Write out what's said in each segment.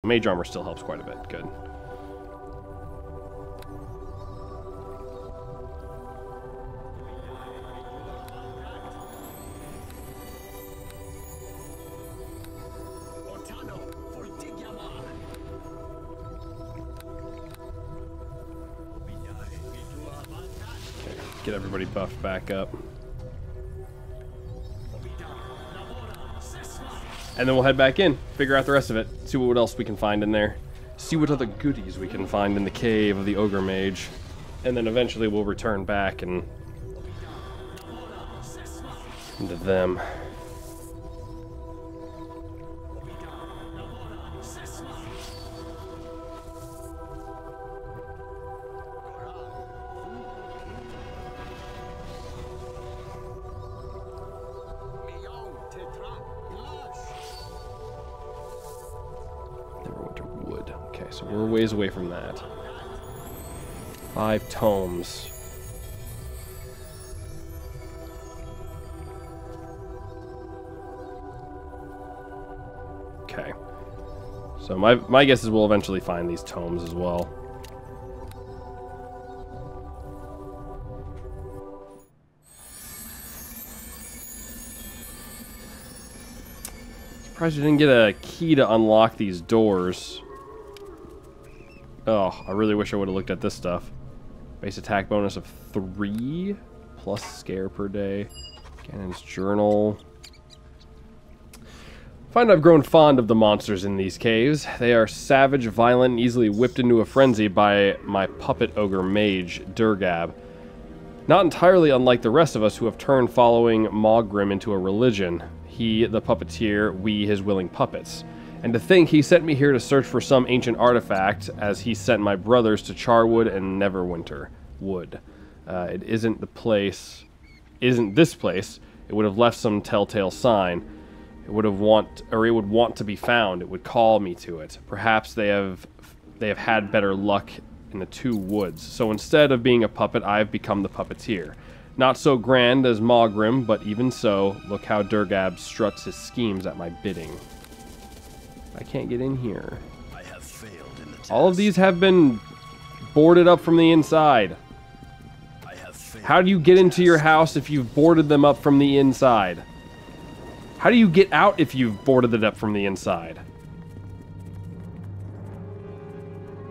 Mage armor still helps quite a bit. Good. Get everybody buffed back up. And then we'll head back in, figure out the rest of it, see what else we can find in there. See what other goodies we can find in the cave of the Ogre Mage. And then eventually we'll return back and into them. Neverwinter wood. Okay, so we're ways away from that. 5 tomes. Okay. So my guess is we'll eventually find these tomes as well. Surprised we didn't get a key to unlock these doors. Oh, I really wish I would have looked at this stuff. Base attack bonus of 3 plus scare per day. Ganon's journal. Find I've grown fond of the monsters in these caves. They are savage, violent, and easily whipped into a frenzy by my puppet ogre mage, Durgab. Not entirely unlike the rest of us who have turned following Mogrim into a religion. He, the puppeteer, we, his willing puppets. And to think he sent me here to search for some ancient artifact, as he sent my brothers to Charwood and Neverwinter Wood. It isn't this place. It would have left some telltale sign. It would want to be found. It would call me to it. Perhaps they have had better luck in the 2 woods. So instead of being a puppet, I have become the puppeteer. Not so grand as Mogrim, but even so, look how Durgab struts his schemes at my bidding. I can't get in here. I have failed in the test. All of these have been boarded up from the inside. I have failed. How do you get into your house if you've boarded them up from the inside? How do you get out if you've boarded it up from the inside?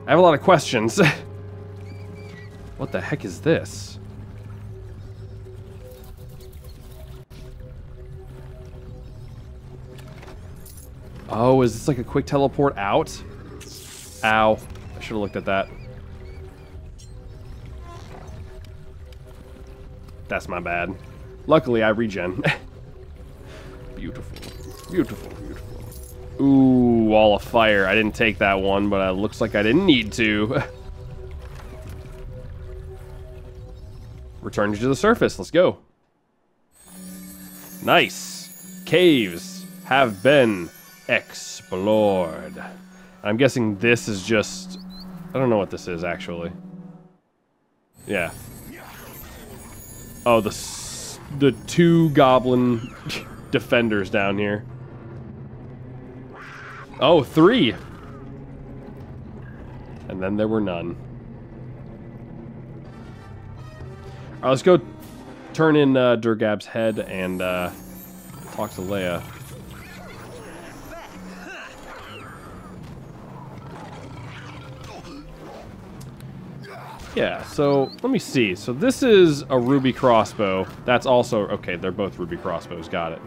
I have a lot of questions. What the heck is this? Oh, is this like a quick teleport out? Ow. I should have looked at that. That's my bad. Luckily, I regen. Beautiful. Beautiful, beautiful. Ooh, wall of fire. I didn't take that one, but it looks like I didn't need to. Return to the surface. Let's go. Nice. Caves have been explored. I'm guessing this is just... I don't know what this is, actually. Yeah. Oh, the 2 goblin defenders down here. Oh, 3! And then there were none. Alright, let's go turn in Durgab's head and talk to Leia. Yeah, so let me see. So this is a ruby crossbow. That's also... Okay, they're both ruby crossbows. Got it.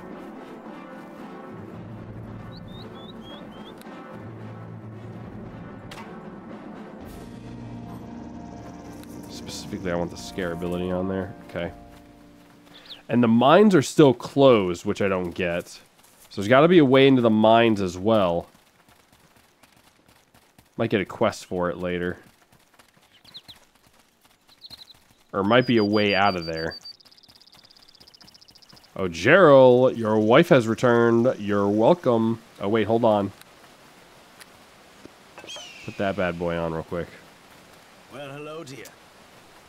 Specifically, I want the scare ability on there. Okay. And the mines are still closed, which I don't get. So there's got to be a way into the mines as well. Might get a quest for it later. Or might be a way out of there. Oh, Gerald, your wife has returned. You're welcome. Oh, wait, hold on. Put that bad boy on real quick. Well, hello to you.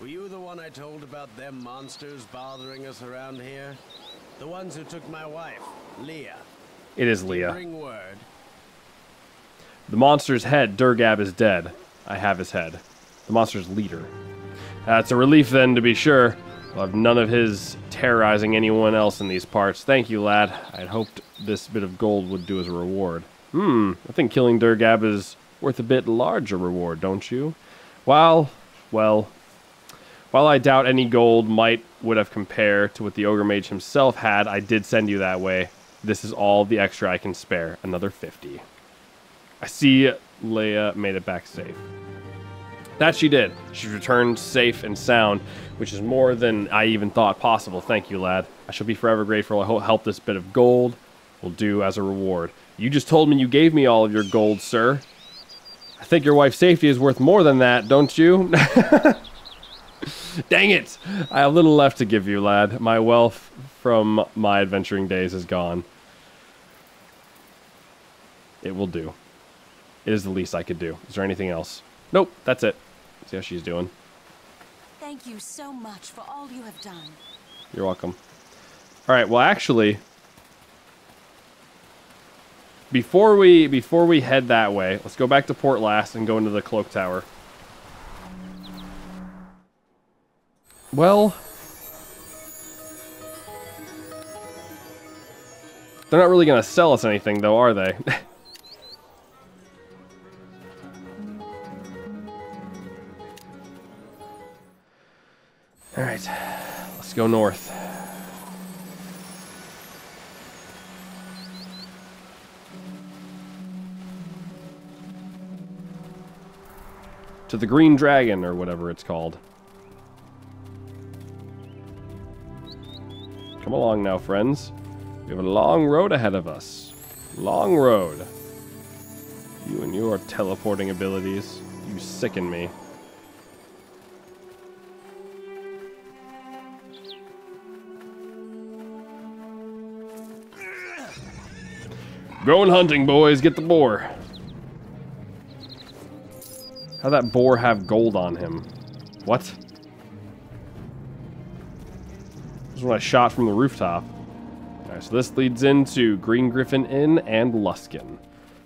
Were you the one I told about them monsters bothering us around here? The ones who took my wife, Leah. It is Leah. Bring word. The monster's head, Durgab, is dead. I have his head. The monster's leader. That's a relief then, to be sure. I'll have none of his terrorizing anyone else in these parts. Thank you, lad. I'd hoped this bit of gold would do as a reward. I think killing Durgab is worth a bit larger reward, don't you? Well, while I doubt any gold would have compared to what the Ogre Mage himself had, I did send you that way. This is all the extra I can spare. Another 50. I see Leia made it back safe. That she did. She returned safe and sound, which is more than I even thought possible. Thank you, lad. I shall be forever grateful. I hope this bit of gold will do as a reward. You just told me you gave me all of your gold, sir. I think your wife's safety is worth more than that, don't you? Dang it! I have little left to give you, lad. My wealth from my adventuring days is gone. It will do. It is the least I could do. Is there anything else? Nope, that's it. See how she's doing. Thank you so much for all you have done. You're welcome. Alright, well actually, before we head that way, let's go back to Port Last and go into the Cloak Tower. Well, they're not really going to sell us anything though, are they? Alright, let's go north. To the Green Dragon, or whatever it's called. Come along now, friends. We have a long road ahead of us. Long road. You and your teleporting abilities. You sicken me. Going hunting, boys. Get the boar. How'd that boar have gold on him? What? This is what I shot from the rooftop. Alright, so this leads into Green Griffin Inn and Luskin.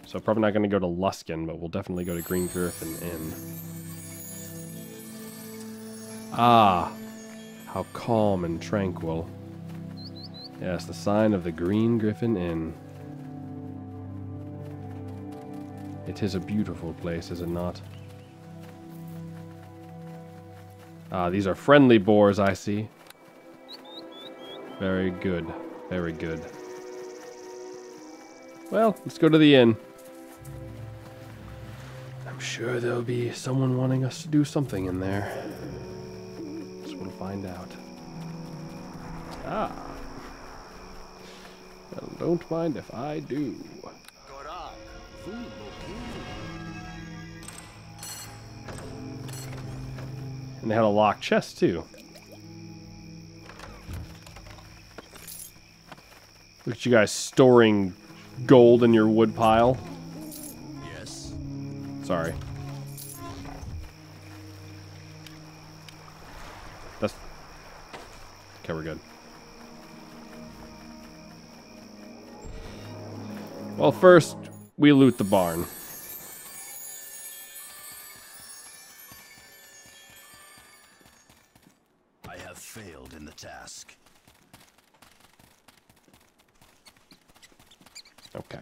So probably not going to go to Luskin, but we'll definitely go to Green Griffin Inn. Ah, how calm and tranquil. Yes, the sign of the Green Griffin Inn. It is a beautiful place, is it not? Ah, these are friendly boars, I see. Very good. Very good. Well, let's go to the inn. I'm sure there'll be someone wanting us to do something in there. Guess we'll find out. Ah. Well, don't mind if I do. And they had a locked chest, too. Look at you guys storing gold in your wood pile. Yes. Sorry. That's... Okay, we're good. Well, first, we loot the barn. I have failed in the task. Okay.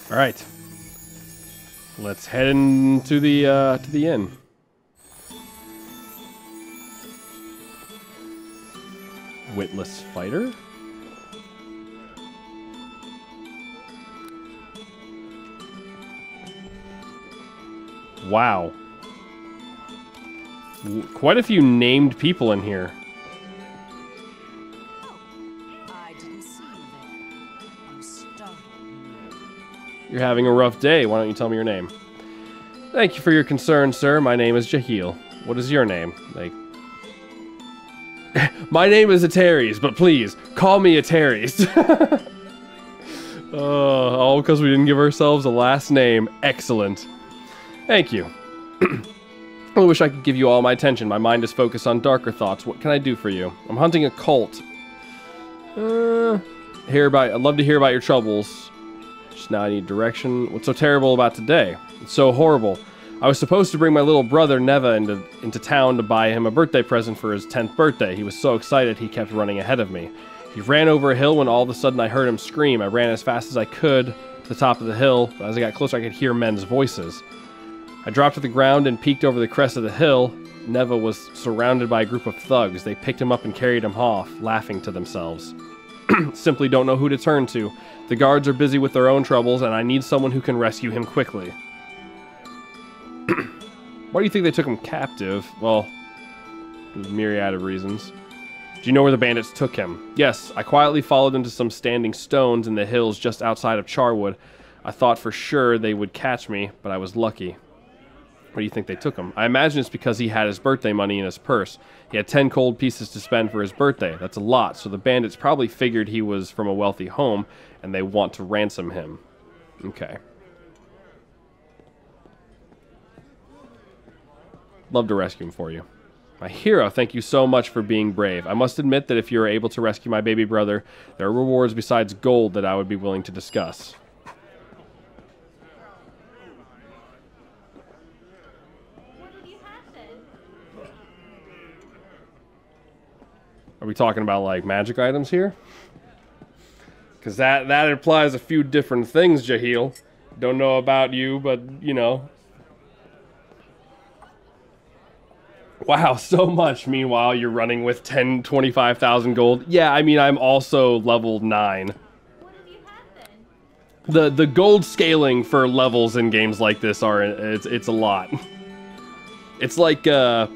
All right. Let's head into the inn. Witless fighter. Wow. Quite a few named people in here. You're having a rough day. Why don't you tell me your name? Thank you for your concern, sir. My name is Jahil. What is your name? Like, my name is Ateriese, but please call me Ateriese. All because we didn't give ourselves a last name. Excellent. Thank you. I wish I could give you all my attention. My mind is focused on darker thoughts. What can I do for you? I'm hunting a cult. I'd love to hear about your troubles. Just now I need direction. What's so terrible about today? It's so horrible. I was supposed to bring my little brother Neva into town to buy him a birthday present for his 10th birthday. He was so excited he kept running ahead of me. He ran over a hill when all of a sudden I heard him scream. I ran as fast as I could to the top of the hill, but as I got closer I could hear men's voices. I dropped to the ground and peeked over the crest of the hill. Neva was surrounded by a group of thugs. They picked him up and carried him off, laughing to themselves. Simply don't know who to turn to. The guards are busy with their own troubles, and I need someone who can rescue him quickly. Why do you think they took him captive? Well, there's a myriad of reasons. Do you know where the bandits took him? Yes, I quietly followed them to some standing stones in the hills just outside of Charwood. I thought for sure they would catch me, but I was lucky. Where do you think they took him? I imagine it's because he had his birthday money in his purse. He had 10 gold pieces to spend for his birthday. That's a lot, so the bandits probably figured he was from a wealthy home, and they want to ransom him. Okay. Love to rescue him for you. My hero, thank you so much for being brave. I must admit that if you are able to rescue my baby brother, there are rewards besides gold that I would be willing to discuss. Are we talking about, like, magic items here? Because that implies a few different things, Jahil. Don't know about you, but, you know. Wow, so much. Meanwhile, you're running with 25,000 gold. Yeah, I mean, I'm also level 9. What have you had then? The gold scaling for levels in games like this it's a lot. It's like, the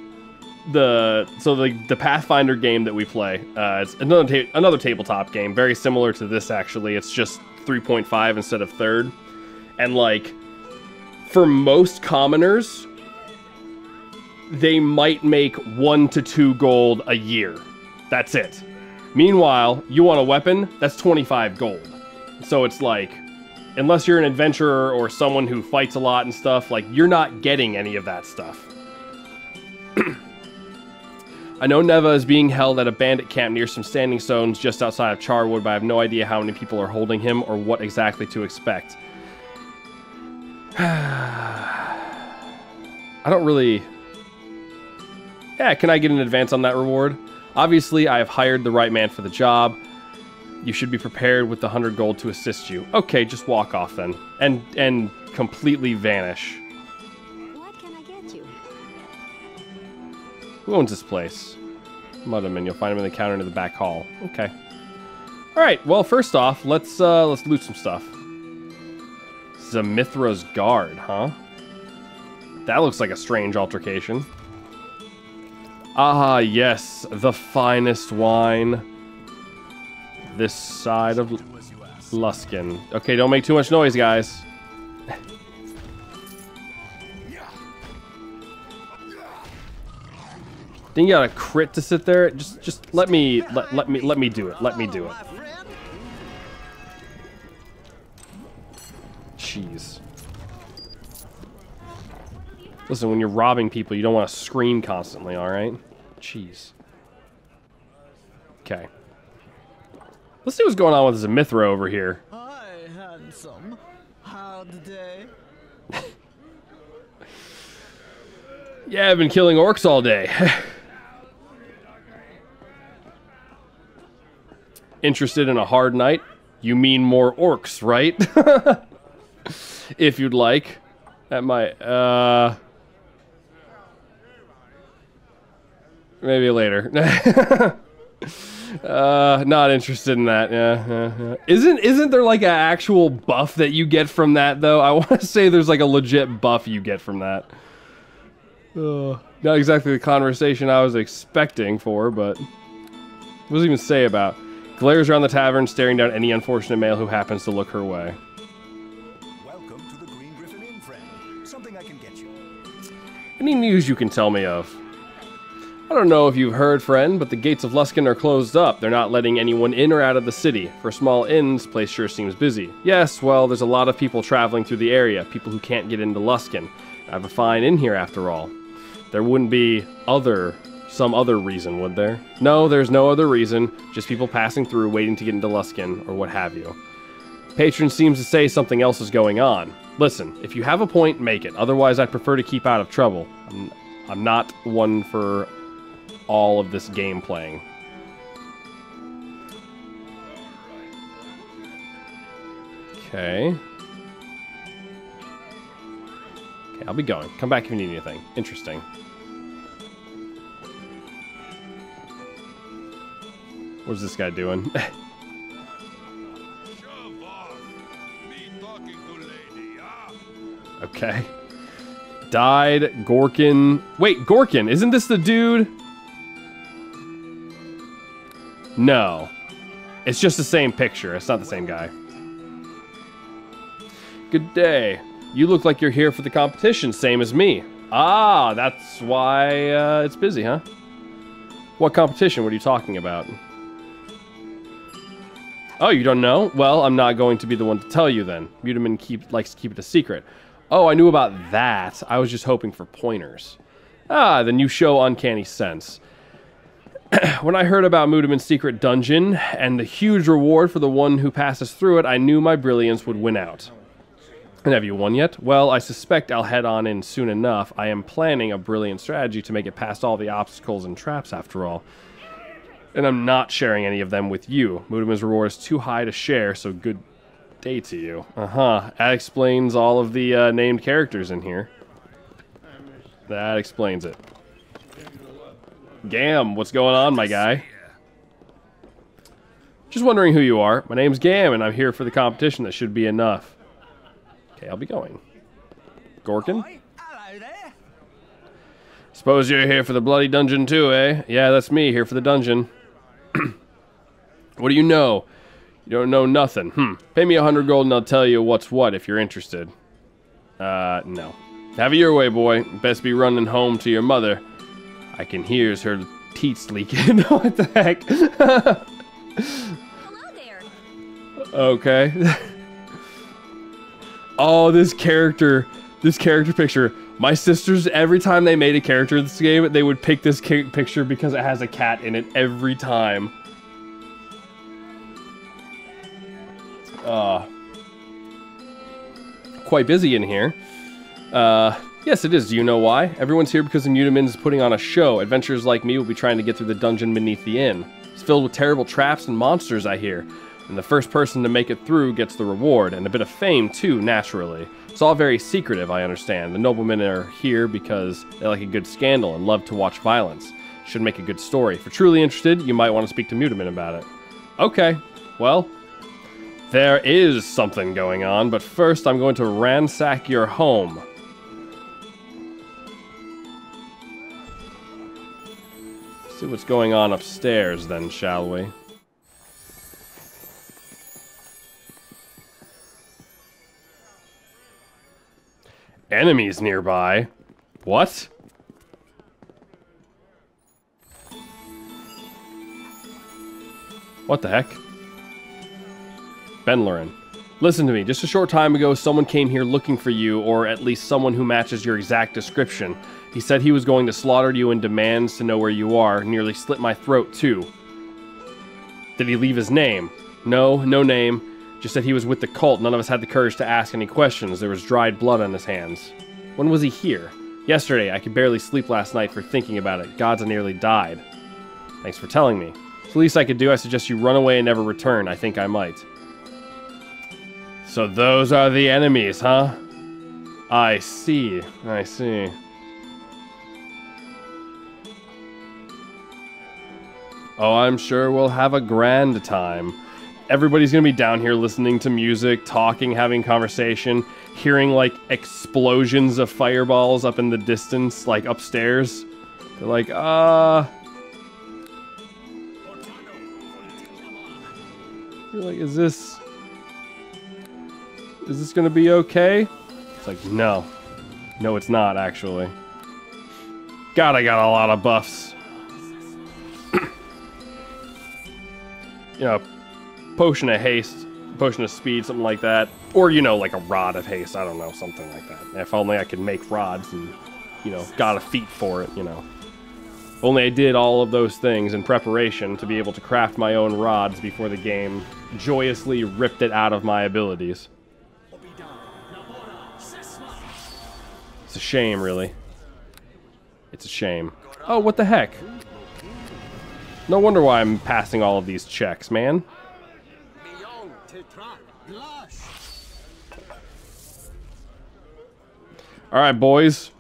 Pathfinder game that we play, it's another tabletop game, very similar to this actually. It's just 3.5 instead of 3rd. And like, for most commoners, they might make 1 to 2 gold a year. That's it. Meanwhile, you want a weapon, that's 25 gold. So it's like, unless you're an adventurer or someone who fights a lot and stuff, like, you're not getting any of that stuff. I know Neva is being held at a bandit camp near some standing stones just outside of Charwood, but I have no idea how many people are holding him or what exactly to expect. I don't really... Yeah, can I get an advance on that reward? Obviously, I have hired the right man for the job. You should be prepared with the 100 gold to assist you. Okay, just walk off then. And completely vanish. What can I get you? Who owns this place? Mudderman. You'll find him in the counter in the back hall. Okay. Alright, well, first off, let's loot some stuff. Zamithra's Guard, huh? That looks like a strange altercation. Ah, yes, the finest wine. This side of Luskan. Okay, don't make too much noise, guys. Didn't you got a crit to sit there? Just let me do it. Let me do it. Jeez. Listen, when you're robbing people, you don't want to scream constantly, all right? Jeez. Okay. Let's see what's going on with Zamithra over here. Hi, handsome. How'd day? Yeah, I've been killing orcs all day. Interested in a hard night? You mean more orcs, right? If you'd like. That might, maybe later. Not interested in that. Yeah. Isn't there like an actual buff that you get from that though? I want to say there's like a legit buff you get from that. Not exactly the conversation I was expecting for, but what does it even say about? Glares around the tavern, staring down any unfortunate male who happens to look her way. Welcome to the Green Griffin Inn, friend. Something I can get you. Any news you can tell me of? I don't know if you've heard, friend, but the gates of Luskan are closed up. They're not letting anyone in or out of the city. For small inns, the place sure seems busy. Yes, well, there's a lot of people traveling through the area, people who can't get into Luskan. I have a fine inn here, after all. There wouldn't be some other reason, would there? No, there's no other reason. Just people passing through, waiting to get into Luskan, or what have you. Patron seems to say something else is going on. Listen, if you have a point, make it. Otherwise, I'd prefer to keep out of trouble. I'm not one for all of this game playing. Okay. Okay, I'll be going. Come back if you need anything. Interesting. What's this guy doing? Okay. Died. Gorkin. Wait, Gorkin. Isn't this the dude? No. It's just the same picture. It's not the same guy. Good day. You look like you're here for the competition, same as me. Ah, that's why it's busy, huh? What competition? What are you talking about? Oh, you don't know? Well, I'm not going to be the one to tell you then. Muteman likes to keep it a secret. Oh, I knew about that. I was just hoping for pointers. Ah, then you show uncanny sense. When I heard about Muteman's secret dungeon and the huge reward for the one who passes through it, I knew my brilliance would win out. And have you won yet? Well, I suspect I'll head on in soon enough. I am planning a brilliant strategy to make it past all the obstacles and traps after all. And I'm not sharing any of them with you. Muteman's reward is too high to share, so good day to you. Uh-huh. That explains all of the named characters in here. That explains it. Gam, what's going on, my guy? Just wondering who you are. My name's Gam, and I'm here for the competition. That should be enough. Okay, I'll be going. Gorkin? Hello there. Suppose you're here for the bloody dungeon too, eh? Yeah, that's me, here for the dungeon. What do you know? You don't know nothing. Pay me 100 gold and I'll tell you what's what if you're interested. No. Have it your way, boy. Best be running home to your mother. I can hear her teats leaking. What the heck? Hello there. Okay. Oh, this character picture. My sisters, every time they made a character in this game, they would pick this picture because it has a cat in it every time. Quite busy in here. Yes, it is. Do you know why? Everyone's here because the Muteman's putting on a show. Adventurers like me will be trying to get through the dungeon beneath the inn. It's filled with terrible traps and monsters, I hear. And the first person to make it through gets the reward, and a bit of fame, too, naturally. It's all very secretive, I understand. The noblemen are here because they like a good scandal and love to watch violence. Should make a good story. If you're truly interested, you might want to speak to Muteman about it. Okay, well, there is something going on, but first I'm going to ransack your home. See what's going on upstairs, then, shall we? Enemies nearby? What? What the heck? Benlorin. Listen to me, just a short time ago, someone came here looking for you, or at least someone who matches your exact description. He said he was going to slaughter you and demands to know where you are, nearly slit my throat, too. Did he leave his name? No, no name. Just said he was with the cult. None of us had the courage to ask any questions. There was dried blood on his hands. When was he here? Yesterday. I could barely sleep last night for thinking about it. Gods, I nearly died. Thanks for telling me. It's the least I could do. I suggest you run away and never return. I think I might. So those are the enemies, huh? I see. I see. Oh, I'm sure we'll have a grand time. Everybody's gonna be down here listening to music, talking, having conversation, hearing like explosions of fireballs up in the distance, like upstairs. They're like, You're like, is this gonna be okay? It's like, no. No, it's not, actually. God, I got a lot of buffs. You know, potion of haste, potion of speed, something like that. Or, you know, like a rod of haste, I don't know, something like that. If only I could make rods and, you know, got a feat for it, you know. If only I did all of those things in preparation to be able to craft my own rods before the game joyously ripped it out of my abilities. It's a shame, really. It's a shame. Oh, what the heck? No wonder why I'm passing all of these checks, man. Alright, boys.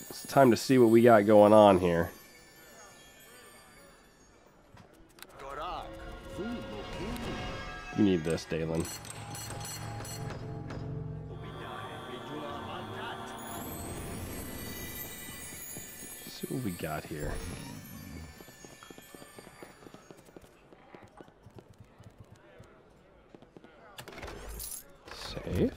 It's time to see what we got going on here. You need this, Dalen. See what we got here. Safe.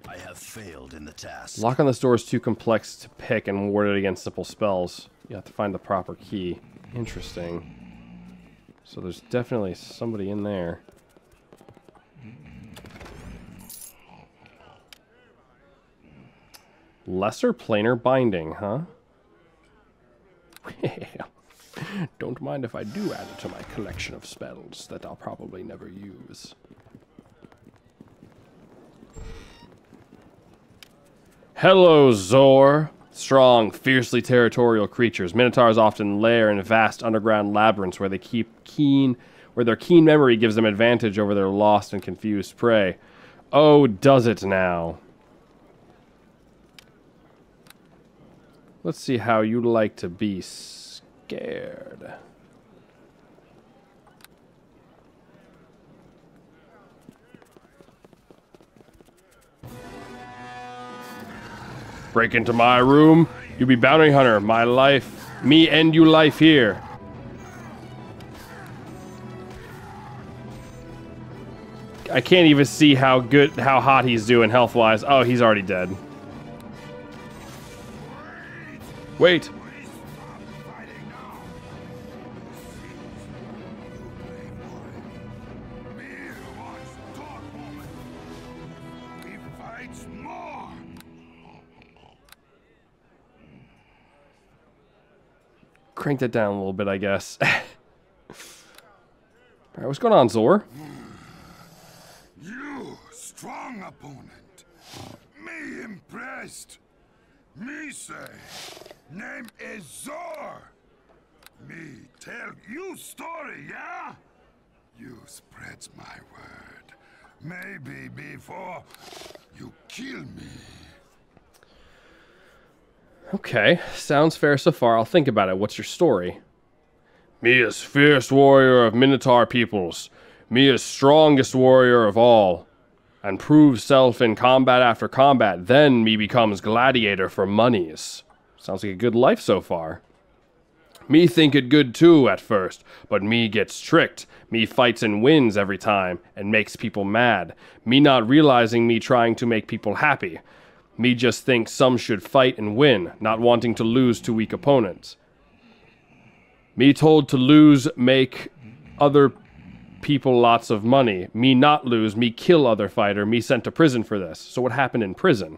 I have failed in the task. Lock on this door is too complex to pick and ward it against simple spells. You have to find the proper key. Interesting. So there's definitely somebody in there. Lesser planar binding, huh? Don't mind if I do add it to my collection of spells that I'll probably never use. Hello, Zor. Strong, fiercely territorial creatures. Minotaurs often lair in vast underground labyrinths where their keen memory gives them advantage over their lost and confused prey. Oh, does it now? Let's see how you like to be scared. Break into my room. You be bounty hunter. My life. Me end you life here. I can't even see how hot he's doing health-wise. Oh, he's already dead. Wait. Crank that down a little bit, I guess. Alright, what's going on, Zor? You, strong opponent. Me impressed. Me say, name is Zor. Me tell you story, yeah? You spreads my word. Maybe before you kill me. Okay, sounds fair so far. I'll think about it. What's your story? Me is fierce warrior of Minotaur peoples. Me is strongest warrior of all. And proves self in combat after combat. Then me becomes gladiator for monies. Sounds like a good life so far. Me think it good too at first, but me gets tricked. Me fights and wins every time, and makes people mad. Me not realizing me trying to make people happy. Me just think some should fight and win, not wanting to lose to weak opponents. Me told to lose, make other people lots of money. Me not lose, me kill other fighter, me sent to prison for this. So what happened in prison?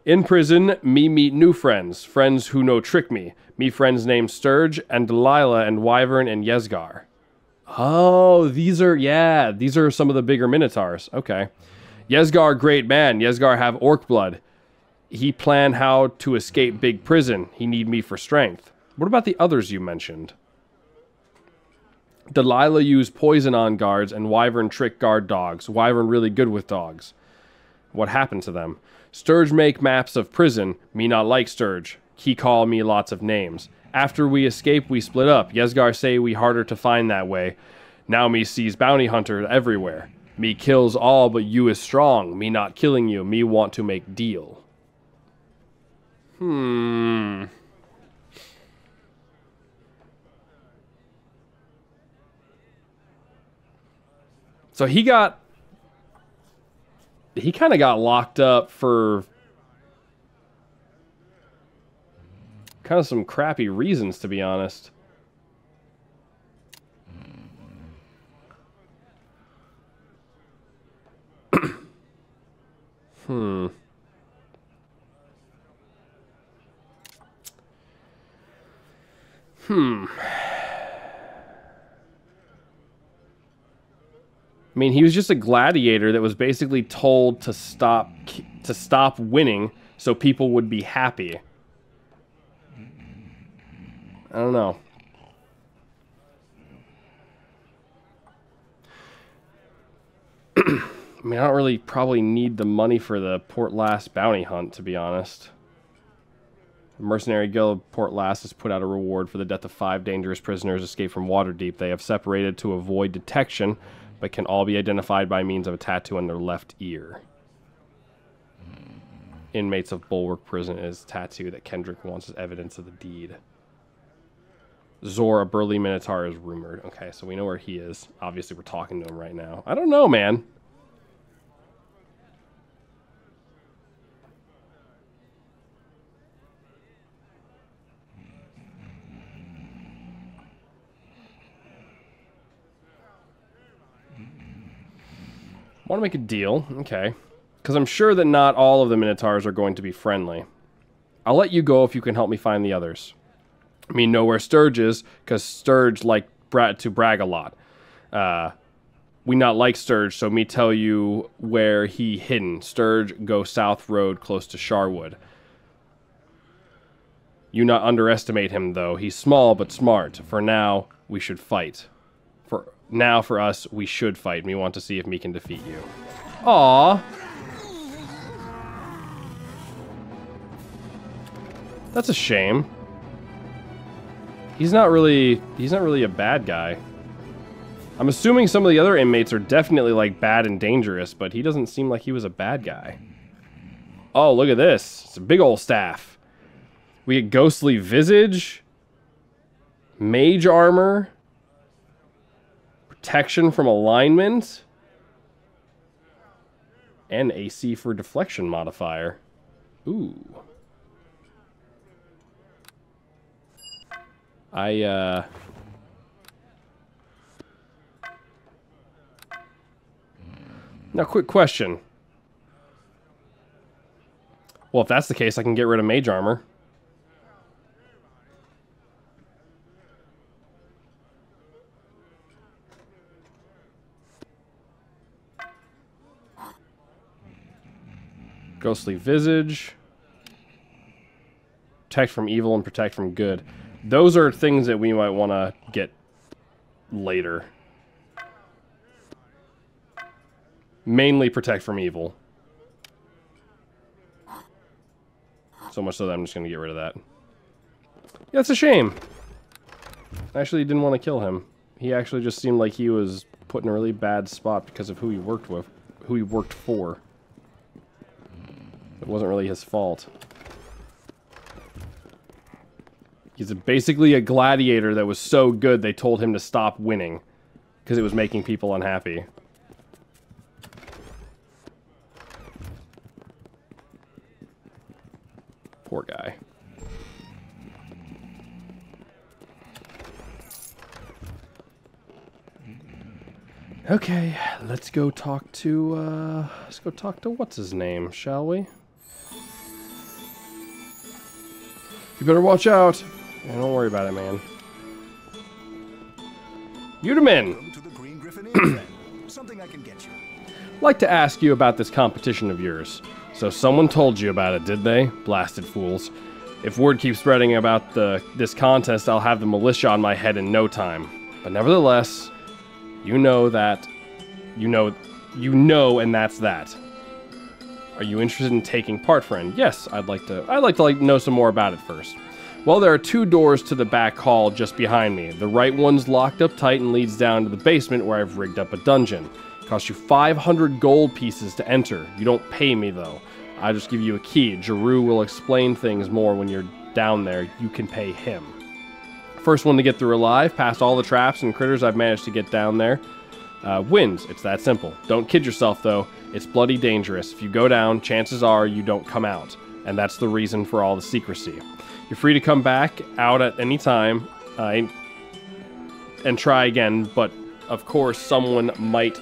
In prison, me meet new friends, friends who no trick me. Me friends named Sturge and Delilah and Wyvern and Yesgar. Oh, these are some of the bigger Minotaurs. Okay. Yesgar, great man. Yesgar have orc blood. He plan how to escape big prison. He need me for strength. What about the others you mentioned? Delilah used poison on guards and Wyvern trick guard dogs. Wyvern really good with dogs. What happened to them? Sturge make maps of prison. Me not like Sturge. He call me lots of names. After we escape, we split up. Yesgar say we harder to find that way. Now me sees bounty hunter everywhere. Me kills all, but you is strong. Me not killing you. Me want to make deal. So he kind of got locked up for kind of some crappy reasons, to be honest. I mean, he was just a gladiator that was basically told to stop winning so people would be happy. I don't know. I mean, I don't really probably need the money for the Port Last bounty hunt, to be honest. The Mercenary Guild of Port Last has put out a reward for the death of 5 dangerous prisoners escaped from Waterdeep. They have separated to avoid detection, but can all be identified by means of a tattoo on their left ear. Inmates of Bulwark Prison is tattoo that Kendrick wants as evidence of the deed. Zor, a burly minotaur, is rumored. Okay, so we know where he is. Obviously, we're talking to him right now. I don't know, man. Want to make a deal. Okay. Because I'm sure that not all of the Minotaurs are going to be friendly. I'll let you go if you can help me find the others. I mean, know where Sturge is, because Sturge like to brag a lot. We not like Sturge, so me tell you where he hidden. Sturge go south road close to Sharwood. You not underestimate him, though. He's small but smart. For now, we should fight. For us, we should fight. Me want to see if me can defeat you. Aww. That's a shame. He's not really a bad guy. I'm assuming some of the other inmates are definitely like bad and dangerous, but he doesn't seem like he was a bad guy. Oh, look at this. It's a big old staff. We get ghostly visage, mage armor, protection from alignment, and AC for deflection modifier. Ooh. Now, quick question. Well, if that's the case, I can get rid of mage armor. Ghostly visage. Protect from evil and protect from good. Those are things that we might want to get later. Mainly protect from evil. So much so that I'm just going to get rid of that. Yeah, it's a shame. I actually didn't want to kill him. He actually just seemed like he was put in a really bad spot because of who he worked with, who he worked for. It wasn't really his fault. He's basically a gladiator that was so good they told him to stop winning because it was making people unhappy. Poor guy. Okay, let's go talk to what's his name, shall we? You better watch out. Yeah, don't worry about it, man. Udaman! To the Green Griffin Inn, friend. Something I can get you. Like to ask you about this competition of yours. So someone told you about it, did they? Blasted fools. If word keeps spreading about this contest, I'll have the militia on my head in no time. But nevertheless, you know that. You know, and that's that. Are you interested in taking part, friend? Yes, I'd like to know some more about it first. Well, there are 2 doors to the back hall just behind me. The right one's locked up tight and leads down to the basement where I've rigged up a dungeon. It costs you 500 gold pieces to enter. You don't pay me, though. I just give you a key. Jeru will explain things more when you're down there. You can pay him. First one to get through alive, past all the traps and critters I've managed to get down there, wins. It's that simple. Don't kid yourself, though. It's bloody dangerous. If you go down, chances are you don't come out. And that's the reason for all the secrecy. You're free to come back out at any time and try again, but of course someone might